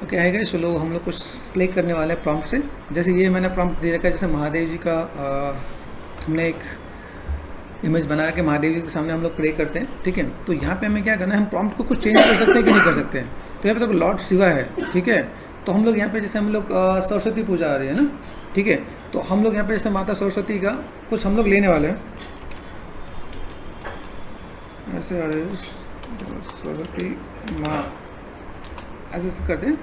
Okay आएगा। चलो हम लोग कुछ प्ले करने वाले हैं प्रॉम्प्ट से। जैसे ये मैंने प्रॉम्प्ट दे रखा है, जैसे महादेव जी का हमने एक इमेज बना के महादेव जी के सामने हम लोग प्रे करते हैं, ठीक है। तो यहाँ पे हमें क्या करना है, हम प्रॉम्प्ट को कुछ चेंज कर सकते हैं कि नहीं कर सकते हैं। तो यहाँ पे तो लॉर्ड शिवा है, ठीक है। तो हम लोग यहाँ पे जैसे हम लोग सरस्वती पूजा आ रही है ना, ठीक है। तो हम लोग यहाँ पे जैसे माता सरस्वती का कुछ हम लोग लेने वाले हैं, ऐसे आ रहे हैं सरस्वती माँ, ऐसे करते हैं।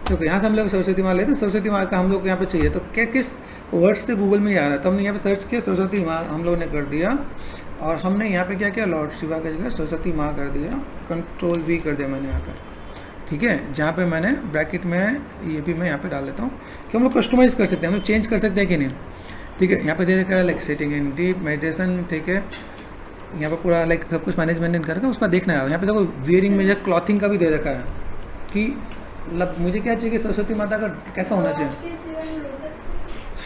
तो यहाँ से हम लोग सरस्वती माँ लेते हैं, सरस्वती माँ का हम लोग यहाँ पे चाहिए। तो क्या किस वर्ड से गूगल में ही आ रहा है, तो हमने यहाँ पे सर्च किया सरस्वती माँ हम लोग ने कर दिया, और हमने यहाँ पे क्या किया, लॉर्ड शिवा का जगह सरस्वती माँ कर दिया, कंट्रोल वी कर दिया मैंने यहाँ पे, ठीक है। जहाँ पे मैंने ब्रैकेट में ये भी मैं यहाँ पे डाल देता हूँ कि हम लोग कस्टमाइज़ कर सकते हैं, हम लोग चेंज कर सकते हैं कि नहीं, ठीक है। यहाँ पे दे रखा है लाइक सेटिंग इन डीप मेडिटेशन, ठीक है। यहाँ पे पूरा लाइक सब कुछ मैनेजमेंट करके उसका देखना है। यहाँ पे देखो वियरिंग में जो क्लॉथिंग का भी दे रखा है कि मतलब मुझे क्या चाहिए कि सरस्वती माता का कैसा होना चाहिए।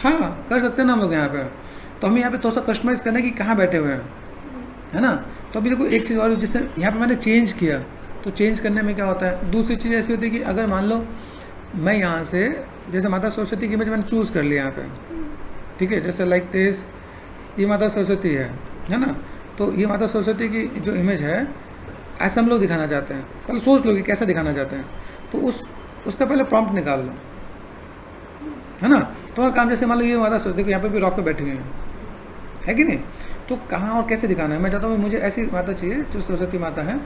हाँ कर सकते हैं ना हम लोग यहाँ पे। तो हमें यहाँ पे थोड़ा सा कस्टमाइज़ करना है कि कहाँ बैठे हुए हैं, है ना। तो अभी देखो एक चीज़ और, जिससे यहाँ पे मैंने चेंज किया, तो चेंज करने में क्या होता है, दूसरी चीज़ ऐसी होती है कि अगर मान लो मैं यहाँ से जैसे माता सरस्वती की इमेज मैंने चूज़ कर लिया यहाँ पे, ठीक है। जैसे लाइक दिस, ये माता सरस्वती है ना। तो ये माता सरस्वती की जो इमेज है ऐसा हम लोग दिखाना चाहते हैं, पहले सोच लो कि कैसे दिखाना चाहते हैं। तो उसका पहले प्रॉम्प्ट निकाल लो, है ना। तो काम जैसे मान लो ये माता सरस्वती यहाँ पे भी रॉक पे बैठी हुई है कि नहीं। तो कहाँ और कैसे दिखाना है, मैं चाहता हूँ मुझे ऐसी माता चाहिए जो सरस्वती माता है,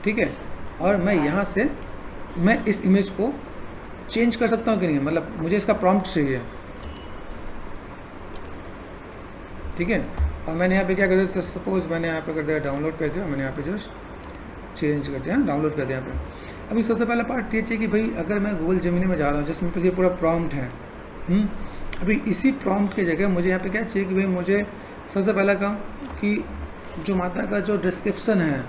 ठीक है। और मैं यहाँ से मैं इस इमेज को चेंज कर सकता हूँ कि नहीं, मतलब मुझे इसका प्रॉम्प्ट चाहिए, ठीक है। और मैंने यहाँ पे क्या कर दिया, सपोज मैंने यहाँ पे कर दिया डाउनलोड पे गया, मैंने यहाँ पे जस्ट चेंज कर दिया, डाउनलोड कर दिया यहाँ पे। अभी सबसे पहला पार्ट ये चाहिए कि भाई अगर मैं गूगल जेमिनी में जा रहा हूँ जिसमें पास ये पूरा प्रॉम्प्ट है, अभी इसी प्रॉम्प्ट की जगह मुझे यहाँ पे क्या चाहिए कि भाई मुझे सबसे पहला काम कि जो माता का जो डिस्क्रिप्शन है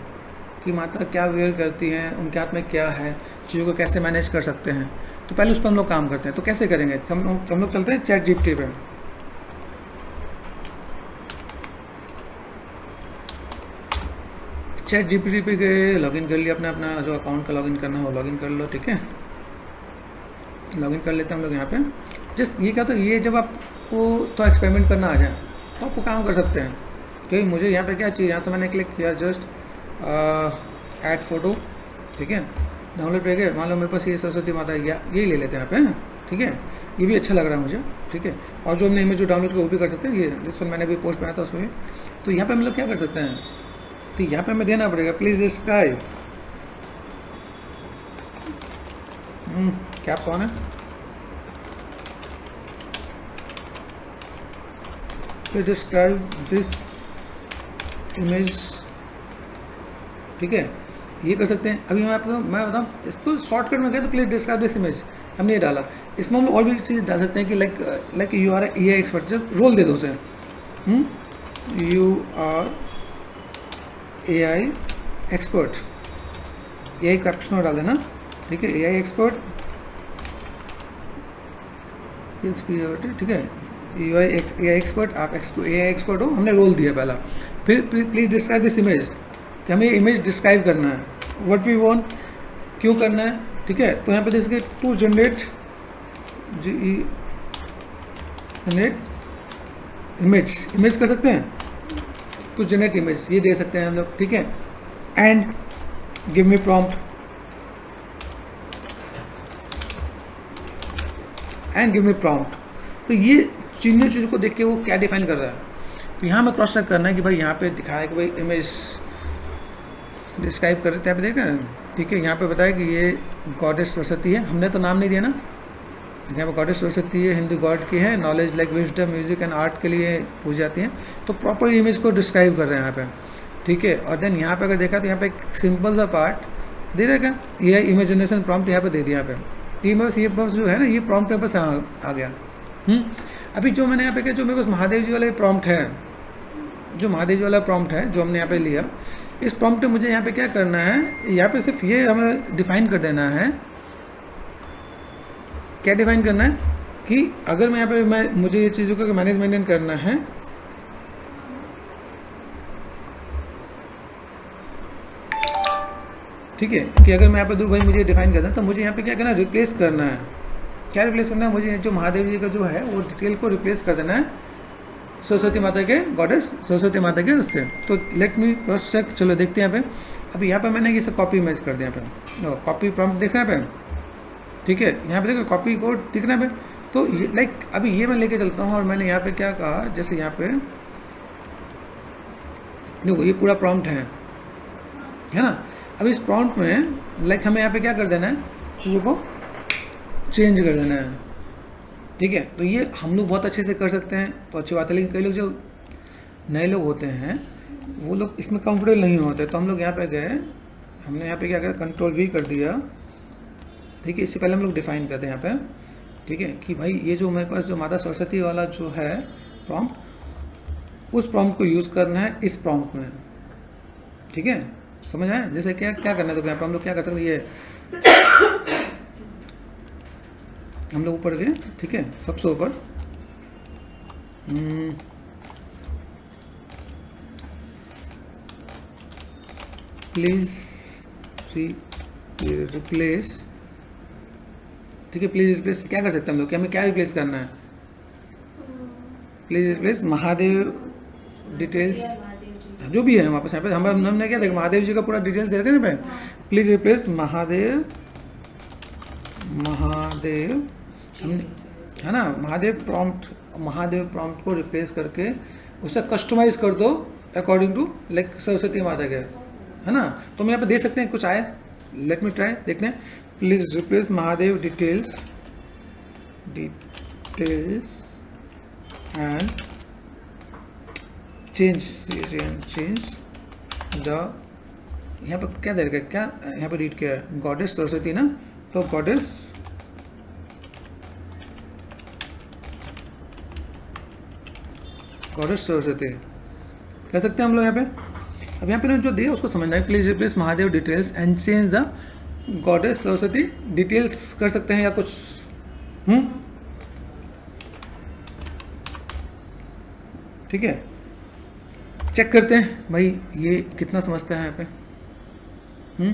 कि माता क्या वेयर करती हैं, उनके हाथ में क्या है, चीज़ों को कैसे मैनेज कर सकते हैं, तो पहले उस पर हम लोग काम करते हैं। तो कैसे करेंगे, हम लोग चलते हैं चैट जीपीटी पे। चैट जीपीटी पे गए, लॉगिन कर लिया, अपना जो अकाउंट का लॉगिन करना हो लॉगिन कर लो, ठीक है। लॉगिन कर लेते हैं हम लोग यहाँ पे। जस्ट ये क्या, तो ये जब आपको तो एक्सपेरिमेंट करना आ जाए तो आपको काम कर सकते हैं। क्योंकि मुझे यहाँ पे क्या चाहिए, यहाँ से मैंने क्लिक किया जस्ट ऐड फोटो, ठीक है। डाउनलोड पे गए, मान लो मेरे पास ये सरस्वती माता है, यही ले लेते हैं यहाँ पे, ठीक है। ये भी अच्छा लग रहा है मुझे, ठीक है। और जो हमने इमेज जो डाउनलोड किया वो भी कर सकते हैं, ये जिस पर मैंने भी पोस्ट बनाया था उसमें भी। तो यहाँ पर हम लोग क्या कर सकते हैं, तो यहाँ पे हमें देना पड़ेगा प्लीज़ डिस्क्राइब, क्या कौन है, तो डिस्क्राइब दिस इमेज, ठीक है। ये कर सकते हैं। अभी मैं बताऊँ इसको शॉर्टकट में गया तो प्लीज़ डिस्क्राइब दिस इमेज हमने ये डाला। इसमें हम और भी चीज़ डाल सकते हैं कि like you are a expert, जब रोल दे दो उसे, you are AI expert, AI caption में डाल देना, ठीक है। AI एक्सपर्ट, ठीक है। AI एक्सपर्ट, आप AI एक्सपर्ट हो, हमने रोल दिया पहला। फिर प्लीज़ डिस्क्राइब दिस इमेज, कि हमें इमेज डिस्क्राइब करना है, व्हाट वी वांट, क्यों करना है, ठीक है। तो यहाँ पे देखिए टू जनरेट इमेज कर सकते हैं, तो जनरेट इमेज ये दे सकते हैं हम लोग, ठीक है। And give me prompt, and give me prompt. तो ये चीज़ों को देख के वो क्या डिफाइन कर रहा है। तो यहाँ में क्रॉस चेक करना है कि भाई यहाँ पे दिखाया कि भाई इमेज डिस्क्राइब कर रहे थे, यहाँ पे देखा, ठीक है। यहाँ पे बताया कि ये गॉडेस सरस्वती है, हमने तो नाम नहीं दिया ना। यहाँ पर गॉडेस सरस्वती है, हिंदू गॉड की है, knowledge like wisdom music and art के लिए पूजी जाती हैं। तो प्रॉपर इमेज को डिस्क्राइब कर रहे हैं यहाँ पे, ठीक है। और देन यहाँ पे अगर देखा तो यहाँ पे एक सिंपल सा पार्ट दे रहा है, ये इमेजिनेशन प्रॉम्प्ट यहाँ पे दे दिया यहाँ पे। ये बस जो है ना, ये प्रॉम्प्ट मेरे पास आ गया। अभी जो मैंने यहाँ पे किया, जो मेरे पास महादेव जी वाला प्रॉम्प्ट है, जो महादेव जी वाला प्रॉम्प्ट है जो हमने यहाँ पे लिया, इस प्रॉम्प्ट में मुझे यहाँ पे क्या करना है, यहाँ पे सिर्फ ये हमें डिफाइन कर देना है। क्या डिफाइन करना है कि अगर मैं यहाँ पे मुझे ये चीज़ों का मैनेजमेंट करना है, ठीक है, कि अगर मैं यहाँ पे दूँ भाई मुझे डिफाइन करना है तो मुझे यहाँ पे क्या करना है, रिप्लेस करना है। क्या रिप्लेस करना है, मुझे जो महादेव जी का जो है वो डिटेल को रिप्लेस कर देना है सरस्वती माता के, गॉडेस सरस्वती माता के उससे। तो लेट मी क्रॉस चेक, चलो देखते हैं यहाँ पे। अभी यहाँ पे मैंने ये सब कॉपी इमेज कर दिया यहाँ पे, कॉपी प्रॉम्प्ट दिख रहा है यहाँ पे, ठीक है, यहाँ पे देखो कॉपी कोड दिख रहा है यहाँ पे। तो ये लाइक अभी ये मैं लेके चलता हूँ और मैंने यहाँ पे क्या कहा, जैसे यहाँ पे देखो ये पूरा प्रॉम्प्ट है ना। अब इस प्रॉम्प्ट में लाइक हमें यहाँ पे क्या कर देना है, चीज़ों को चेंज कर देना है, ठीक है। तो ये हम लोग बहुत अच्छे से कर सकते हैं तो अच्छी बात है, लेकिन कई लोग जो नए लोग होते हैं वो लोग इसमें कंफर्टेबल नहीं होते। तो हम लोग यहाँ पे गए, हमने यहाँ पे क्या किया, कंट्रोल V कर दिया, ठीक है। इससे पहले हम लोग डिफाइन करते हैं यहाँ पे, ठीक है, कि भाई ये जो मेरे पास जो माता सरस्वती वाला जो है प्रॉम्प्ट, उस प्रॉम्प्ट को यूज़ करना है इस प्रॉम्प्ट में, ठीक है, समझ आए। जैसे क्या क्या करना है, तो यहाँ पर हम लोग क्या कर सकते हैं, ये हम लोग ऊपर गए, ठीक है, सबसे ऊपर प्लीज़ रिप्लेस, ठीक है, प्लीज़ रिप्लेस क्या कर सकते हैं हम लोग, कि हमें क्या रिप्लेस करना है, प्लीज़ रिप्लेस महादेव डिटेल्स जो भी है वापस यहाँ पे हमने क्या देखा, महादेव जी का पूरा डिटेल्स दे रखा है ना पे, प्लीज़ रिप्लेस महादेव हमने, है ना, महादेव प्रॉम्प्ट को रिप्लेस करके उसे कस्टमाइज कर दो अकॉर्डिंग टू लाइक सरस्वती माता के, है ना। तो हम यहाँ पे दे सकते हैं कुछ आए, लेट मी ट्राई, देखते हैं। Please replace Mahadev details and change the, यहाँ पर क्या दे रखा है, क्या यहाँ पे रीड किया है, गॉडेस सरस्वती ना, तो गॉडेस सरस्वती कर सकते हैं हम लोग यहाँ पे। अब यहाँ पे जो दिया उसको समझना है, please replace Mahadev details and change the goddess Saraswati details कर सकते हैं या कुछ, ठीक है। चेक करते हैं भाई ये कितना समझता है यहाँ पे।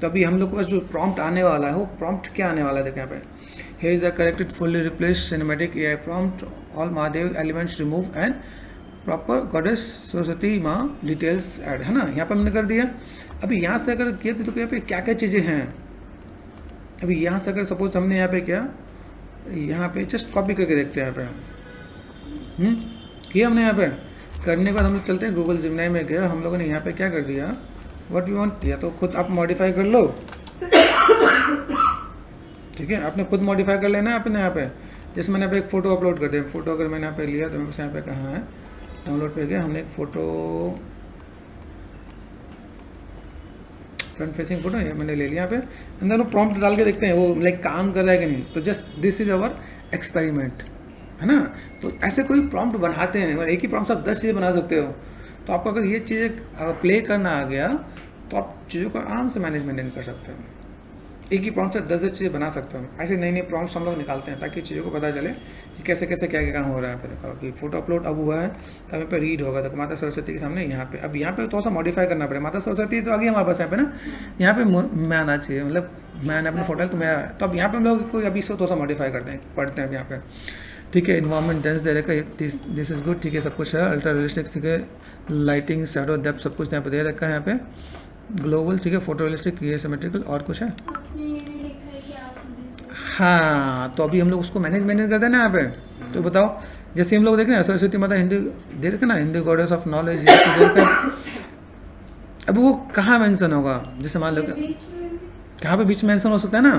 तो अभी हम लोग के पास जो प्रॉम्प्ट आने वाला है वो प्रॉम्प्ट क्या आने वाला है, देखो यहाँ पे, here is a corrected fully replaced cinematic AI prompt, all Mahadev elements remove and proper goddess Saraswati माँ डिटेल्स ऐड, है ना, यहाँ पे हमने कर दिया। अभी यहाँ से अगर किया तो यहाँ पे क्या क्या चीज़ें हैं, अभी यहाँ से अगर सपोज हमने यहाँ पे क्या, यहाँ पे जस्ट कॉपी करके देखते हैं यहाँ पे, किया हमने यहाँ पे, करने के बाद हम लोग चलते हैं गूगल जिमनाई में गया, हम लोगों ने यहाँ पे क्या कर दिया, व्हाट यू वांट, या तो खुद आप मॉडिफाई कर लो, ठीक है, आपने खुद मॉडिफाई कर लेना है अपने यहाँ पे। जैसे मैंने यहाँ पे एक फ़ोटो अपलोड कर दिया, फोटो अगर मैंने यहाँ पे लिया तो मेरे पास यहाँ पे कहाँ है, डाउनलोड पे गया, हमने एक फ़ोटो फ्रंट फेसिंग फोटो है मैंने ले लिया यहाँ पे, अंदर वो प्रॉम्प्ट डाल के देखते हैं वो लाइक काम कर रहा है कि नहीं। तो just this is our experiment, है ना। तो ऐसे कोई प्रॉम्प्ट बनाते हैं, एक ही प्रॉम्प्ट आप 10 चीज़ें बना सकते हो। तो आपको अगर ये चीज़ें प्ले करना आ गया तो आप चीज़ों को आराम से मैनेजमेंट कर सकते हो, एक ही प्रॉम्प्ट से 10 चीज़ें बना सकते हो। ऐसे नई नई प्रॉम्प्ट्स हम लोग निकालते हैं ताकि चीज़ों को पता चले कि कैसे कैसे क्या क्या काम हो रहा है। देखो कि फोटो अपलोड अब हुआ है तो यहाँ पे रीड होगा, देखो माता सरस्वती के सामने यहाँ पे, अब यहाँ पे थोड़ा सा मॉडिफाई करना पड़ेगा। माता सरस्वती तो आगे हमारे पास यहाँ पे ना, यहाँ पे मैं आना चाहिए, मतलब मैंने अपना फोटो तो मैं, तो अब यहाँ पे हम लोग कोई अभी से थोड़ा सा मॉडिफाई करते हैं, पढ़ते हैं अब यहाँ पे, ठीक है। इन्वायरमेंट डेंस दे रखा है, दिस इज गुड, ठीक है, सब कुछ है। अल्ट्रा रियलिस्टिक, ठीक है, लाइटिंग, शैडो, डेप्थ, सब कुछ यहाँ पे दे रखा है। यहाँ पे ग्लोबल, ठीक है, फोटो रियलिस्टिक, ये सिमेट्रिकल, और कुछ है, हाँ। तो अभी हम लोग उसको मैनेज करते हैं ना यहाँ पे। तो बताओ, जैसे हम लोग देख रहे हैं सरस्वती माता हिंदी दे रखे ना, हिंदी गॉडेस ऑफ नॉलेज, अब वो कहाँ मेंशन होगा, जैसे मान लो कहाँ पे बीच में मेंशन हो सकता है ना।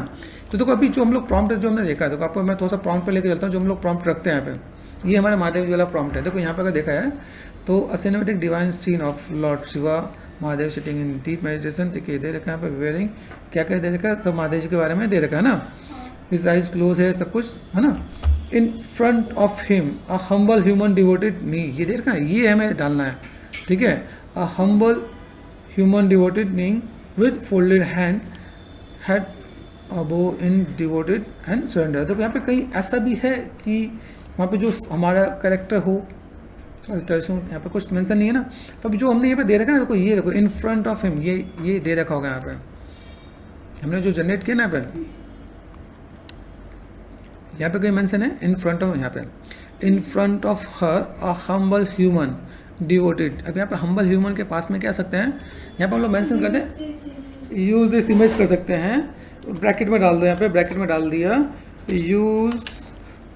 तो देखो अभी जो हम लोग प्रॉम्प्ट जो हमने देखा है, देखो आपको मैं थोड़ा सा प्रॉम्प्ट पे लेके चलता हूँ, जो हम लोग प्रॉम्प्ट रखते हैं यहाँ पे, ये हमारे महादेव जी वाला प्रॉम्प्ट है। देखो यहाँ पे अगर देखा है तो a cinematic divine scene of lord Shiva Mahadev sitting in deep meditation, ठीक है, दे रखा है यहाँ पे वेयरिंग, क्या क्या दे रखा है, सब महादेव जी के बारे में दे रखा है ना। हिज आइज क्लोज है, सब कुछ है ना। In front of him a humble human devoted नी, ये दे रखा है, ये हमें डालना है, ठीक है। अ humble human devoted knee with folded hand had above in devoted and surrender. तो यहाँ पे कहीं ऐसा भी है कि वहाँ पे जो हमारा कैरेक्टर हो, यहाँ पे कुछ मेंशन नहीं है ना। तो अभी जो हमने यहाँ पे दे रखा है, देखो ये देखो इन फ्रंट ऑफ हिम, ये दे रखा होगा यहाँ पे, हमने जो जनरेट किया ना यहाँ पे कहीं मेंशन है इन फ्रंट ऑफ, यहाँ पे इन front of her a humble human devoted. अब यहाँ पे हम्बल ह्यूमन के पास में क्या सकते हैं, यहाँ पे हम लोग मेंशन करते हैं यूज़ दिस इमेज कर सकते हैं, ब्रैकेट में डाल दो, यहाँ पे ब्रैकेट में डाल दिया use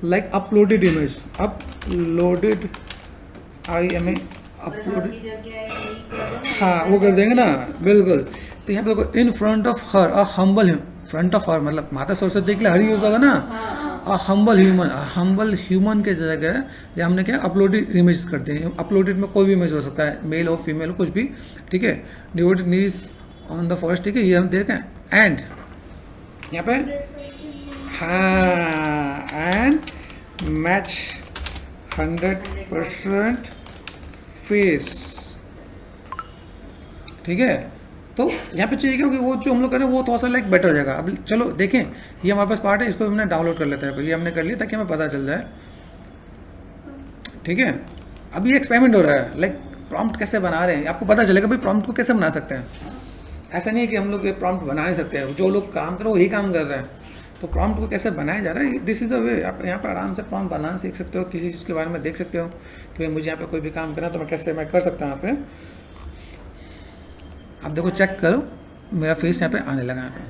like uploaded image, uploaded IMA uploaded, हाँ वो कर देंगे ना बिल्कुल। तो यहाँ पे देखो इन front of her a humble, front of her मतलब माता सरस्वती के लिए हर यूज होगा ना, अ हम्बल ह्यूमन के जगह ये हमने क्या अपलोडेड इमेज करते हैं। अपलोडेड में कोई भी इमेज हो सकता है, मेल हो फीमेल हो कुछ भी, ठीक है। Devoted knees on the forest, ठीक है, ये हम देखें। एंड यहाँ पे हाँ एंड मैच 100% फेस, ठीक है। तो यहाँ पे चाहिए क्योंकि वो जो हम लोग करें वो थोड़ा सा लाइक बेटर हो जाएगा। अब चलो देखें, ये हमारे पास पार्ट है, इसको हमने डाउनलोड कर लेते हैं, ये हमने कर लिया ताकि हमें पता चल जाए, ठीक है। अब ये एक्सपेरिमेंट हो रहा है, लाइक प्रॉम्प्ट कैसे बना रहे हैं, आपको पता चलेगा भाई प्रॉम्प्ट को कैसे बना सकते हैं। ऐसा नहीं है कि हम लोग ये प्रॉम्प्ट बना नहीं सकते हैं, जो लोग काम करें वही काम कर रहे हैं। तो प्रॉम्प्ट को कैसे बनाया जा रहा है, दिस इज़ द वे। आप यहाँ पर आराम से प्रॉम्प्ट बनाना सीख सकते हो, किसी चीज़ के बारे में देख सकते हो कि भाई मुझे यहाँ पे कोई भी काम करना है तो मैं कैसे मैं कर सकता हूँ। यहाँ पे आप देखो, चेक करो मेरा फेस यहाँ पे आने लगा यहाँ पे,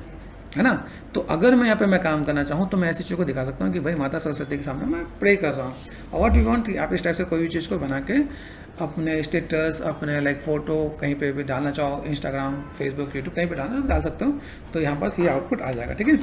है ना। तो अगर मैं यहाँ पे मैं काम करना चाहूँ तो मैं ऐसी चीज़ को दिखा सकता हूँ कि भाई माता सरस्वती के सामने मैं प्रे कर रहा हूँ। और व्हाट यू वांट, आप इस टाइप से कोई भी चीज़ को बना के अपने स्टेटस, अपने लाइक फ़ोटो कहीं पे भी डालना चाहो, इंस्टाग्राम, फेसबुक, यूट्यूब कहीं पे डालना डाल सकते हो। तो यहाँ पास ये आउटपुट आ जाएगा, ठीक है।